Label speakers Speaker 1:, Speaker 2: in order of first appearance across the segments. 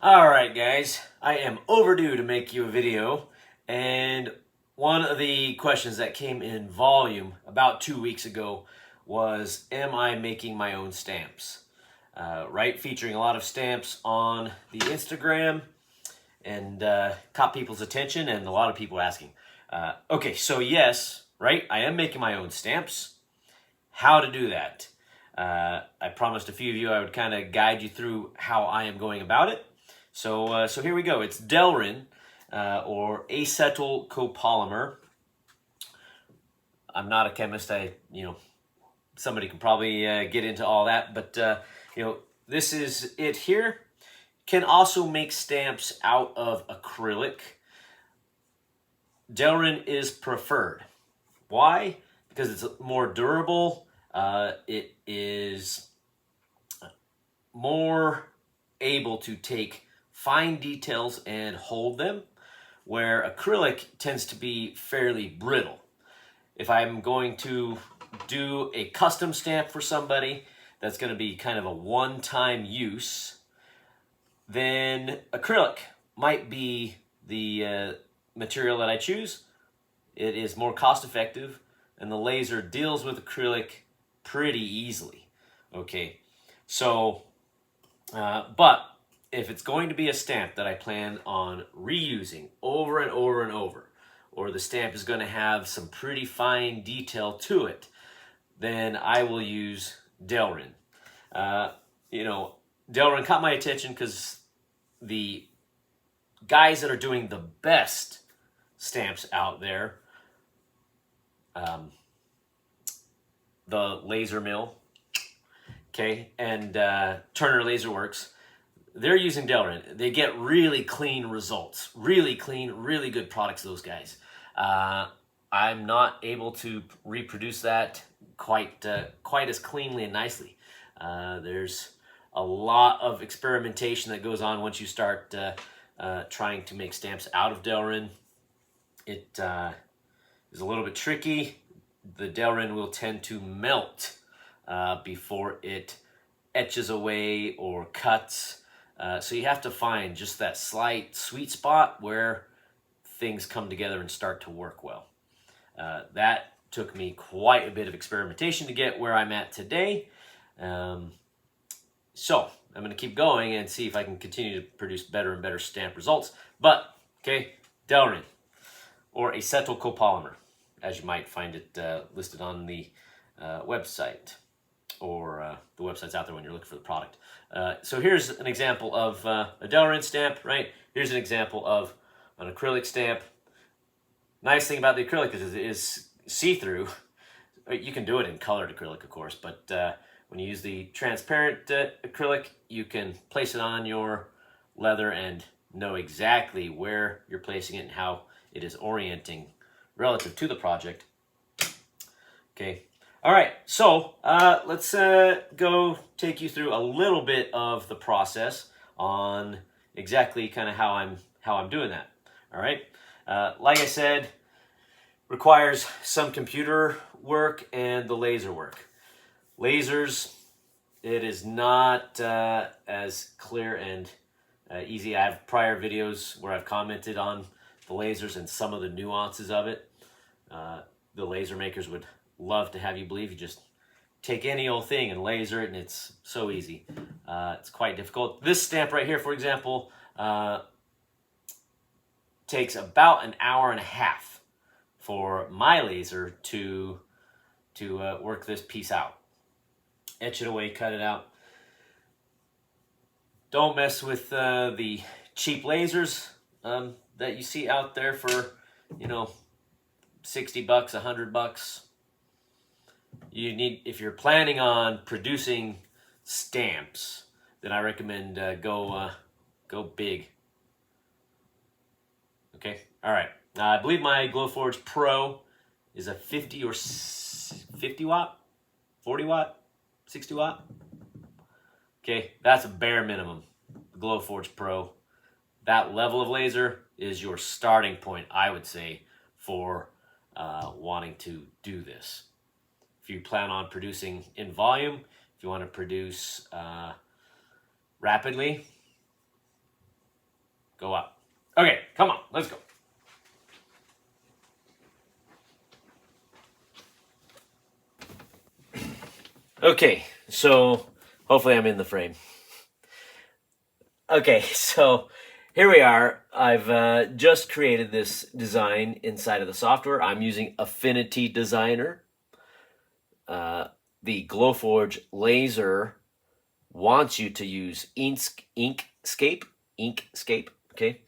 Speaker 1: Alright guys, I am overdue to make you a video, and one of the questions that came in volume about 2 weeks ago was, am I making my own stamps? Right, featuring a lot of stamps on the Instagram, and caught people's attention, and a lot of people asking. Okay, so yes, right, I am making my own stamps. How to do that? I promised a few of you I would kind of guide you through how I am going about it. So here we go. It's Delrin, or acetyl copolymer. I'm not a chemist. Somebody can probably get into all that, but this is it here. Can also make stamps out of acrylic. Delrin is preferred. Why? Because it's more durable. It is more able to take fine details and hold them, where acrylic tends to be fairly brittle. If I'm going to do a custom stamp for somebody that's going to be kind of a one-time use, then acrylic might be the material that I choose. It is more cost-effective, and the laser deals with acrylic pretty easily. Okay, so, but if it's going to be a stamp that I plan on reusing over and over and over, or the stamp is going to have some pretty fine detail to it, then I will use Delrin. Delrin caught my attention because the guys that are doing the best stamps out there, the Laser Mill, okay, and Turner Laser Works, they're using Delrin. They get really clean results, really clean, really good products, those guys. I'm not able to reproduce that quite as cleanly and nicely. There's a lot of experimentation that goes on once you start trying to make stamps out of Delrin. It is a little bit tricky. The Delrin will tend to melt before it etches away or cuts. So you have to find just that slight sweet spot where things come together and start to work well. That took me quite a bit of experimentation to get where I'm at today. So I'm going to keep going and see if I can continue to produce better and better stamp results. But, okay, Delrin, or acetyl copolymer, as you might find it listed on the website, or the website's out there when you're looking for the product. So here's an example of a Delrin stamp, right? Here's an example of an acrylic stamp. Nice thing about the acrylic is it is see-through. You can do it in colored acrylic, of course, but when you use the transparent acrylic, you can place it on your leather and know exactly where you're placing it and how it is orienting relative to the project. Okay. All right, so let's go take you through a little bit of the process on exactly kind of how I'm doing that. All right, like I said, requires some computer work and the laser work. Lasers, it is not as clear and easy. I have prior videos where I've commented on the lasers and some of the nuances of it. The laser makers would love to have you believe you just take any old thing and laser it and it's so easy. It's quite difficult. This stamp right here, for example, takes about an hour and a half for my laser to work this piece out. Etch it away, cut it out. Don't mess with the cheap lasers that you see out there for, $60, $100. You need, if you're planning on producing stamps, then I recommend go big. Okay, all right. I believe my Glowforge Pro is a 50 or 50 watt, 40 watt, 60 watt. Okay, that's a bare minimum. Glowforge Pro. That level of laser is your starting point, I would say, for wanting to do this. If you plan on producing in volume, if you want to produce rapidly, go up. Okay, come on, let's go. Okay, so hopefully I'm in the frame. Okay, so here we are. I've just created this design inside of the software. I'm using Affinity Designer. The Glowforge laser wants you to use Inkscape. Okay.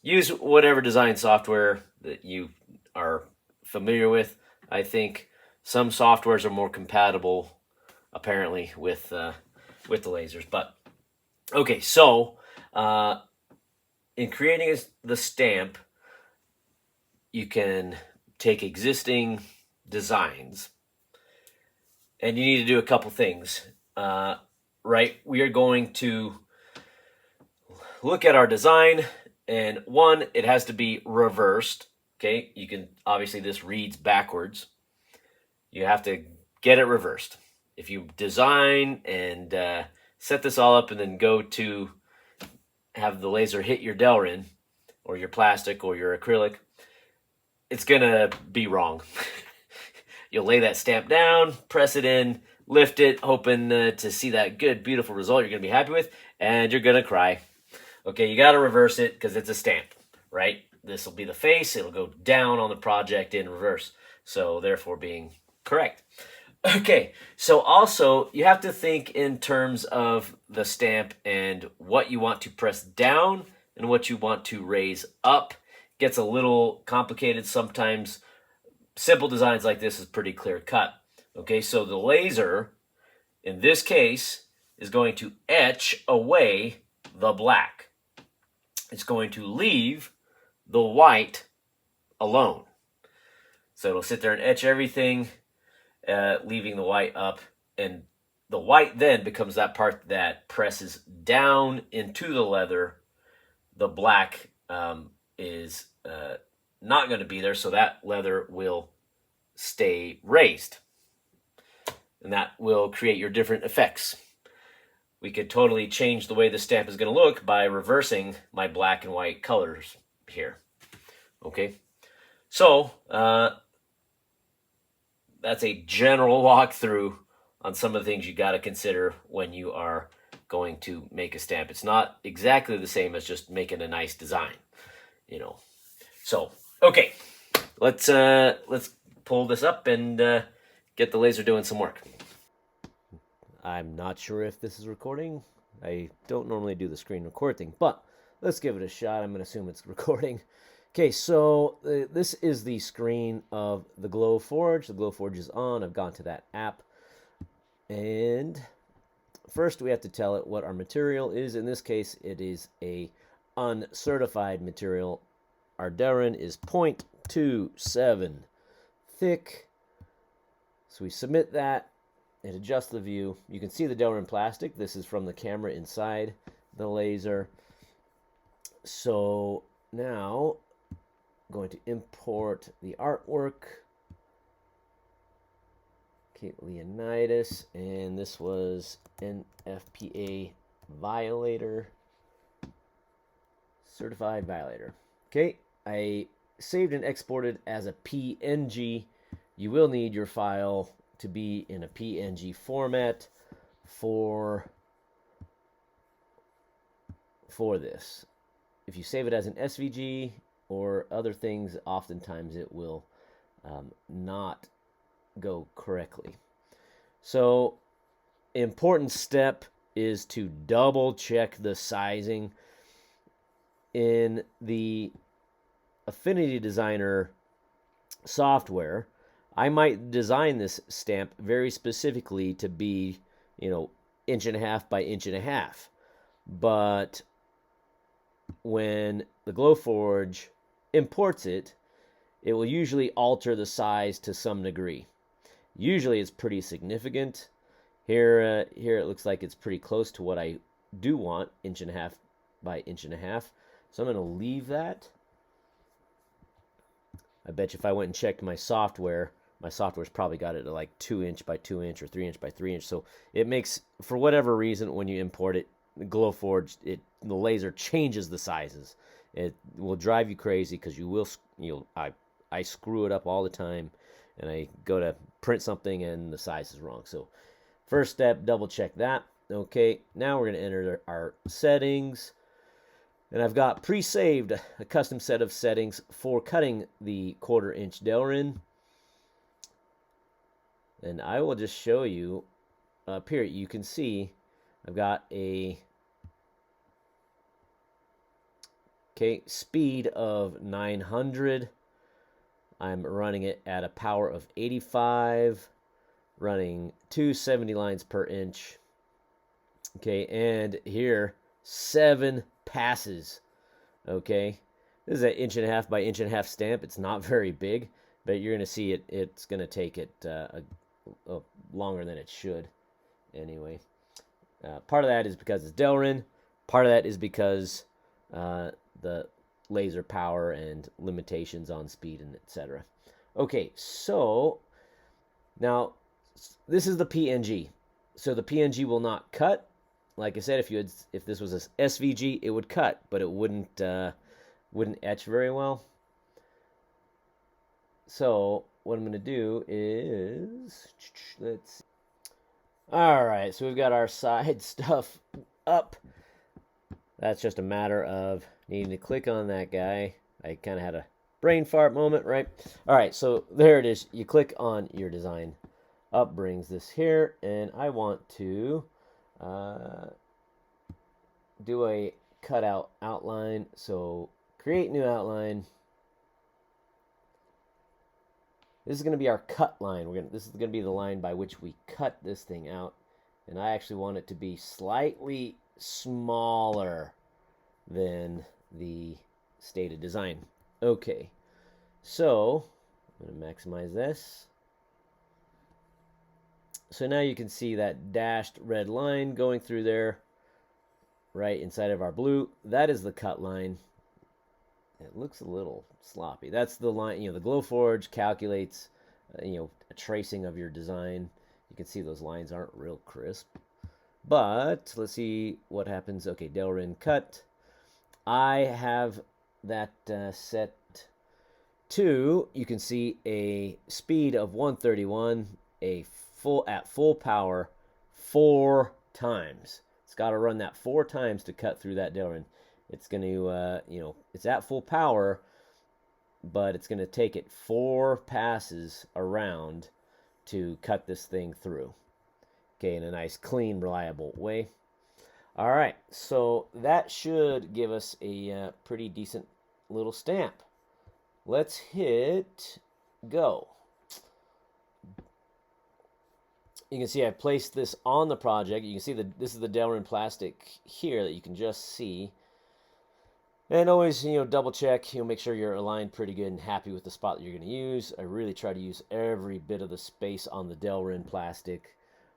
Speaker 1: Use whatever design software that you are familiar with. I think some softwares are more compatible, apparently, with the lasers. But okay, so in creating the stamp, you can take existing designs, and you need to do a couple things. Right, we are going to look at our design, and one, it has to be reversed. Okay, you can obviously this reads backwards. You have to get it reversed. If you design and set this all up and then go to have the laser hit your Delrin or your plastic or your acrylic, it's gonna be wrong. You'll lay that stamp down, press it in, lift it, hoping to see that good, beautiful result you're gonna be happy with, and you're gonna cry. Okay, you gotta reverse it because it's a stamp, right? This will be the face, it'll go down on the project in reverse, so therefore being correct. Okay, so also you have to think in terms of the stamp and what you want to press down and what you want to raise up. It gets a little complicated sometimes. Simple designs like this is pretty clear cut. Okay, so the laser, in this case, is going to etch away the black. It's going to leave the white alone. So it'll sit there and etch everything, leaving the white up. And the white then becomes that part that presses down into the leather. The black is not going to be there, so that leather will stay raised. And that will create your different effects. We could totally change the way the stamp is going to look by reversing my black and white colors here. Okay, so that's a general walkthrough on some of the things you got to consider when you are going to make a stamp. It's not exactly the same as just making a nice design, you know. So, okay, let's pull this up and get the laser doing some work. I'm not sure if this is recording. I don't normally do the screen record thing, but let's give it a shot. I'm going to assume it's recording. Okay, so this is the screen of the Glowforge. The Glowforge is on. I've gone to that app. And first we have to tell it what our material is. In this case, it is a uncertified material. Our Delrin is 0.27 thick. So we submit that. And adjust the view. You can see the Delrin plastic. This is from the camera inside the laser. So now I'm going to import the artwork. Okay, Leonidas, and this was NFPA violator, certified violator. Okay, I saved and exported as a PNG. You will need your file to be in a PNG format for this. If you save it as an SVG or other things, oftentimes it will not go correctly. So, important step is to double check the sizing. In the Affinity Designer software, I might design this stamp very specifically to be, 1.5 by 1.5. But when the Glowforge imports it, it will usually alter the size to some degree. Usually it's pretty significant. Here it looks like it's pretty close to what I do want, 1.5 by 1.5. So I'm going to leave that. I bet you if I went and checked my software's probably got it at like 2 inch by 2 inch or 3 inch by 3 inch. So it makes, for whatever reason, when you import it, the Glowforge, the laser changes the sizes. It will drive you crazy because I screw it up all the time, and I go to print something and the size is wrong. So first step, double check that. Okay, now we're going to enter our settings. And I've got pre-saved a custom set of settings for cutting the 1/4 inch Delrin. And I will just show you up here. You can see I've got a speed of 900. I'm running it at a power of 85, running 270 lines per inch. Okay, and here 7 passes. Okay, this is an 1.5 by 1.5 stamp. It's not very big, but you're gonna see it's gonna take it longer than it should. Anyway, part of that is because it's Delrin. Part of that is because the laser power and limitations on speed and etc. Okay, so now this is the PNG. So the PNG will not cut. Like I said, if this was a SVG, it would cut, but it wouldn't etch very well. So what I'm going to do is, let's see. All right, so we've got our side stuff up. That's just a matter of needing to click on that guy. I kind of had a brain fart moment, right? All right, so there it is. You click on your design. Up brings this here, and I want to do a cutout outline. So create new outline. This is going to be our cut line. This is going to be the line by which we cut this thing out. And I actually want it to be slightly smaller than the stated design. Okay, so I'm going to maximize this. So now you can see that dashed red line going through there, right inside of our blue. That is the cut line. It looks a little sloppy. That's the line, the Glowforge calculates, a tracing of your design. You can see those lines aren't real crisp. But let's see what happens. Okay, Delrin cut. I have that set to, you can see a speed of 131, at full power 4 times. It's got to run that 4 times to cut through that Delrin. It's going to, it's at full power, but it's going to take it 4 passes around to cut this thing through. Okay, in a nice, clean, reliable way. All right, so that should give us a pretty decent little stamp. Let's hit go. You can see I placed this on the project. You can see this is the Delrin plastic here that you can just see. And always, double check, make sure you're aligned pretty good and happy with the spot that you're going to use. I really try to use every bit of the space on the Delrin plastic.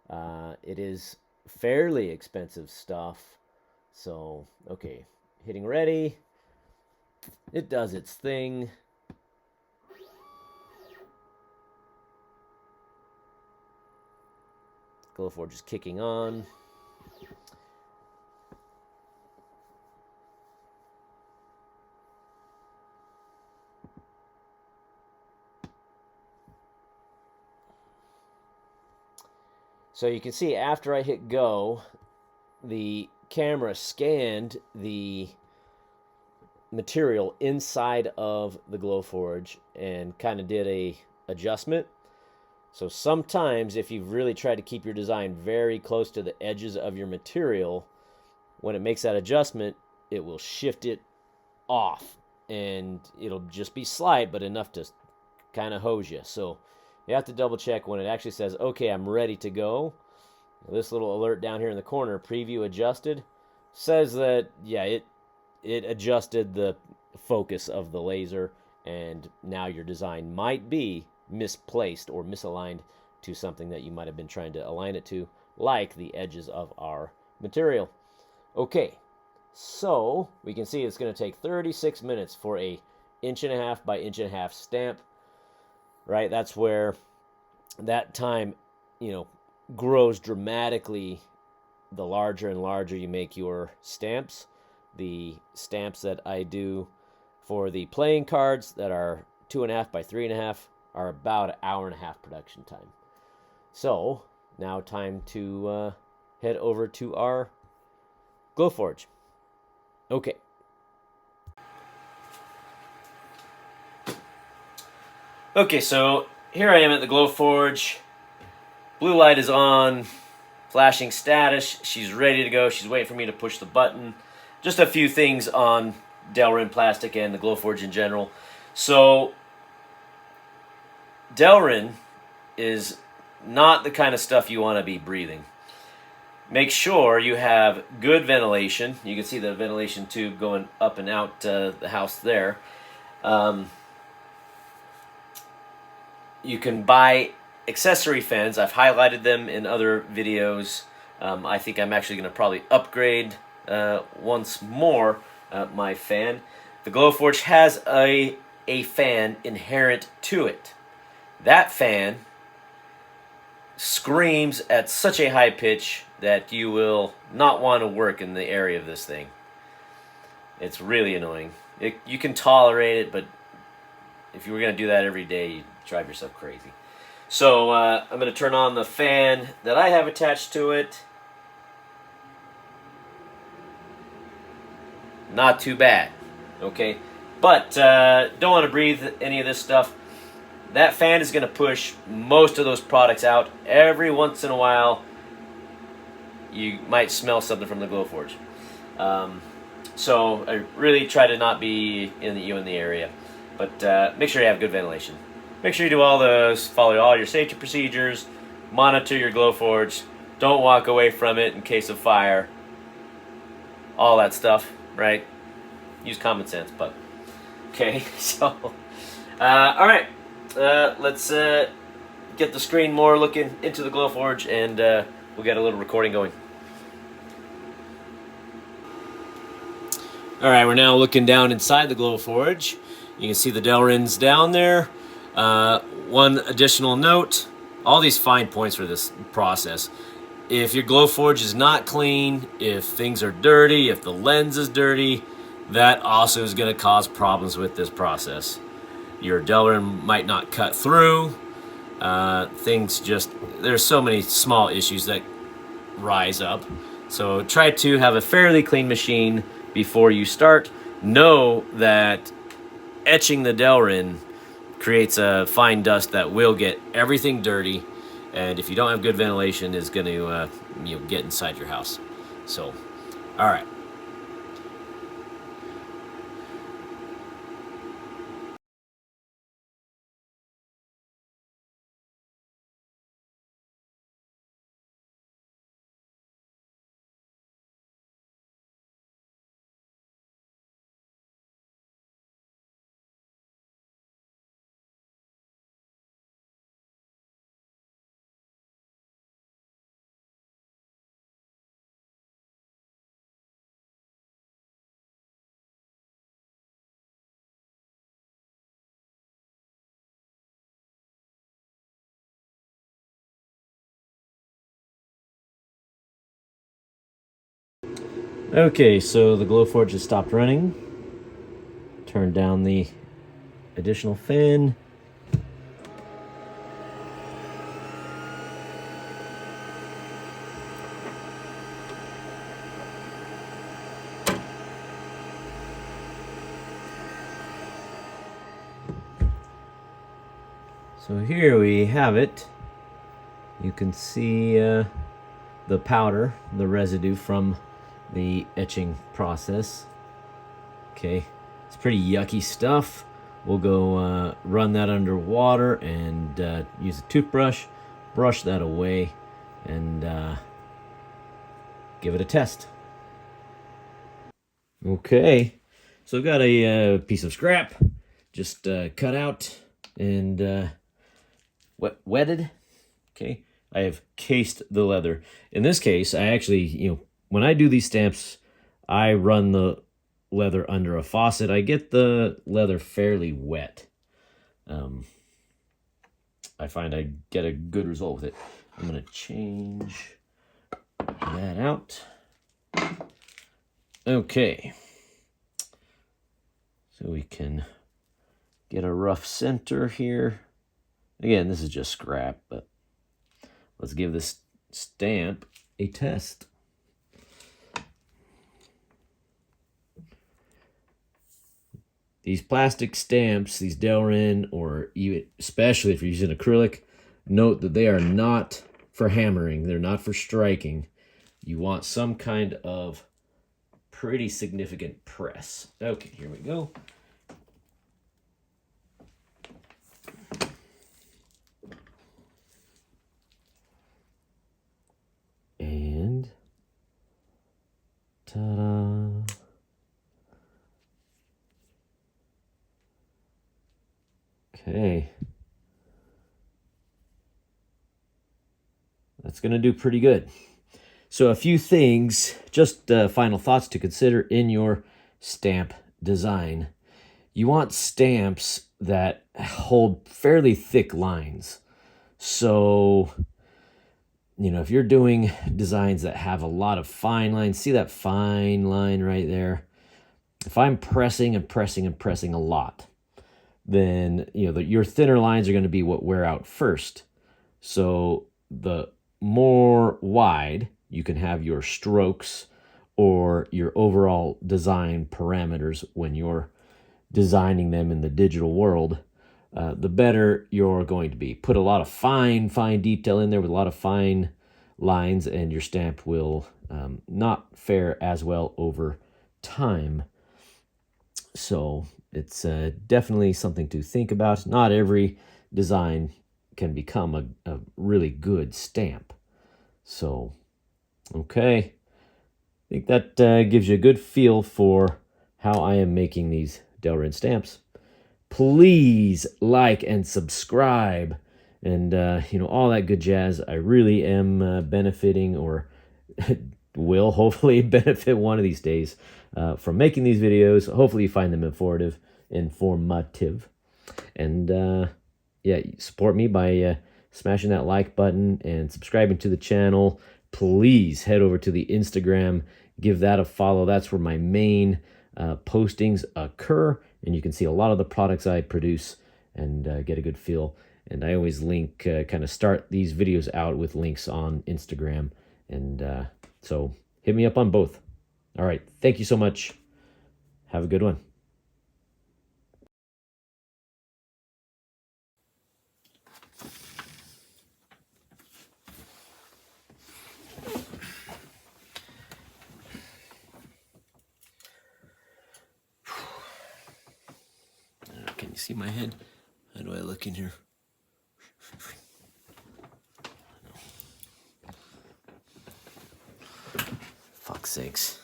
Speaker 1: It is fairly expensive stuff. So, okay, hitting ready. It does its thing. Glowforge is kicking on. So you can see after I hit go, the camera scanned the material inside of the Glowforge and kind of did a adjustment. So sometimes if you've really tried to keep your design very close to the edges of your material, when it makes that adjustment, it will shift it off. And it'll just be slight, but enough to kind of hose you. So you have to double check when it actually says, okay, I'm ready to go. This little alert down here in the corner, preview adjusted, says that, yeah, it adjusted the focus of the laser, and now your design might be misplaced or misaligned to something that you might have been trying to align it to, like the edges of our material. Okay, so we can see it's going to take 36 minutes for a 1.5 by 1.5 stamp, right? That's where that time, grows dramatically the larger and larger you make your stamps. The stamps that I do for the playing cards that are 2.5 by 3.5 are about an hour and a half production time. So now time to head over to our Glowforge. Okay. Okay, so here I am at the Glowforge. Blue light is on, flashing status. She's ready to go. She's waiting for me to push the button. Just a few things on Delrin plastic and the Glowforge in general. So Delrin is not the kind of stuff you want to be breathing. Make sure you have good ventilation. You can see the ventilation tube going up and out the house there. You can buy accessory fans. I've highlighted them in other videos. I think I'm actually going to probably upgrade once more my fan. The Glowforge has a fan inherent to it. That fan screams at such a high pitch that you will not want to work in the area of this thing. It's really annoying. You can tolerate it, but if you were going to do that every day, you'd drive yourself crazy. So I'm going to turn on the fan that I have attached to it. Not too bad, okay? But don't want to breathe any of this stuff. That fan is going to push most of those products out. Every once in a while, you might smell something from the Glowforge. So I really try to not be in the area. But make sure you have good ventilation. Make sure you do all those, follow all your safety procedures, monitor your Glowforge, don't walk away from it in case of fire. All that stuff, right? Use common sense, but okay. So, all right. Let's get the screen more looking into the Glowforge, and we'll get a little recording going. All right, we're now looking down inside the Glowforge. You can see the Delrins down there. One additional note, all these fine points for this process. If your Glowforge is not clean, if things are dirty, if the lens is dirty, that also is going to cause problems with this process. Your Delrin might not cut through. There's so many small issues that rise up. So try to have a fairly clean machine before you start. Know that etching the Delrin creates a fine dust that will get everything dirty, and if you don't have good ventilation, is going to get inside your house. So, all right. Okay, so the Glowforge has stopped running. Turn down the additional fan. So here we have it. You can see the powder, the residue from the etching process. Okay, it's pretty yucky stuff. We'll go run that under water and use a toothbrush, brush that away, and give it a test. Okay, so I've got a piece of scrap just cut out and wetted. Okay, I have cased the leather. In this case, I actually, when I do these stamps, I run the leather under a faucet. I get the leather fairly wet. I find I get a good result with it. I'm going to change that out. Okay. So we can get a rough center here. Again, this is just scrap, but let's give this stamp a test. These plastic stamps, these Delrin, or even, especially if you're using acrylic, note that they are not for hammering. They're not for striking. You want some kind of pretty significant press. Okay, here we go. And ta-da. Okay. That's going to do pretty good. So a few things, just final thoughts to consider in your stamp design. You want stamps that hold fairly thick lines. So, you know, if you're doing designs that have a lot of fine lines, see that fine line right there? If I'm pressing and pressing and pressing a lot, then, you know, your thinner lines are going to be what wear out first. So the more wide you can have your strokes or your overall design parameters when you're designing them in the digital world, the better you're going to be. Put a lot of fine detail in there with a lot of fine lines, and your stamp will not fare as well over time. So it's definitely something to think about. Not every design can become a really good stamp. So, okay. I think that gives you a good feel for how I am making these Delrin stamps. Please like and subscribe and, you know, all that good jazz. I really am benefiting, or will hopefully benefit one of these days from making these videos. Hopefully you find them informative. And yeah, support me by smashing that like button and subscribing to the channel. Please head over to the Instagram, give that a follow. That's where my main postings occur, and you can see a lot of the products I produce and get a good feel. And I always link, kind of start these videos out with links on Instagram. And so hit me up on both. All right. Thank you so much. Have a good one. Can you see my head? How do I look in here? Fuck's sakes.